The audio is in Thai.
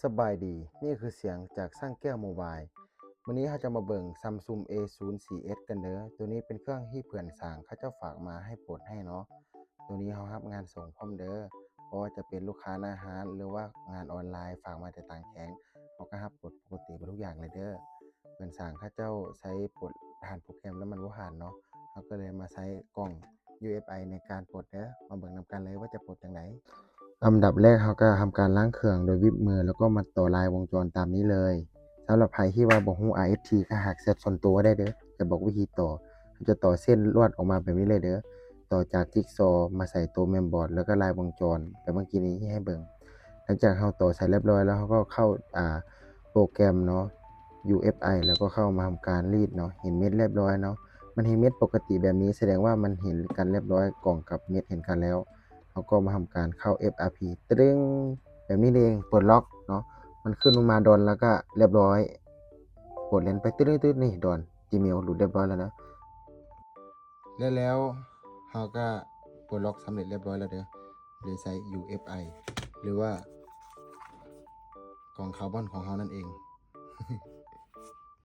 สบายดีนี่คือเสียงจากสร้างแก้วโมบายวันนี้เราจะมาเบิ่ง Samsung A04s กันเด้อตัวนี้เป็นเครื่องที่เพื่อนสร้างเขาเจ้าฝากมาให้ปลดให้เนาะตัวนี้เรารับงานส่งพร้อมเด้อเพราะว่าจะเป็นลูกค้าหน้าร้านหรือว่างานออนไลน์ฝากมาแต่ต่างแข็งเขาก็รับปลดปกติหมดทุกอย่างเลยเด้อเพื่อนสร้างเขาเจ้าใช้ปลดผ่านโปรแกรมแล้วมันบ่ผ่านเนาะเขาก็เลยมาใช้กล้อง UFI ในการปลดเด้อมาเบิ่งนำกันเลยว่าจะปลดจังได อันดับแรกเราก็ทำการล้างเครื่องโดยวิบมือแล้วก็มาต่อลายวงจรตามนี้เลยสำหรับใครที่ว่าบ่ฮู้ RFT ก็หักเซตส่วนตัวได้เด้อจะบอกวิธีต่อจะต่อเส้นลวดออกมาแบบนี้เลยเด้อต่อจากจิ๊กซอว์มาใส่ตัวเมมบอร์ดแล้วก็ลายวงจรแบบเมื่อกี้นี้ที่ให้เบิ่งหลังจากเราต่อใส่เรียบร้อยแล้วเราก็เข้าโปรแกรมเนาะ UFI แล้วก็เข้ามาทำการรีดเนาะเห็นเม็ดเรียบร้อยเนาะมันเห็นเม็ดปกติแบบนี้แสดงว่ามันเห็นกันเรียบร้อยกล่องกับเม็ดเห็นกันแล้วเราก็มาทำการเข้า FRP ตึ้งแบบนี้เองปลดล็อกเนาะมันขึ้นมาดอนแล้วก็เรียบร้อยกดเล่นไปตึ๊ดๆนี่ดอน Gmail หลุดเรียบร้อยแล้วนะแล้วเราก็ปลดล็อกสำเร็จเรียบร้อยแล้วเด้อโดยใช้ UFI หรือว่ากล่องคาร์บอนของเรานั่นเอง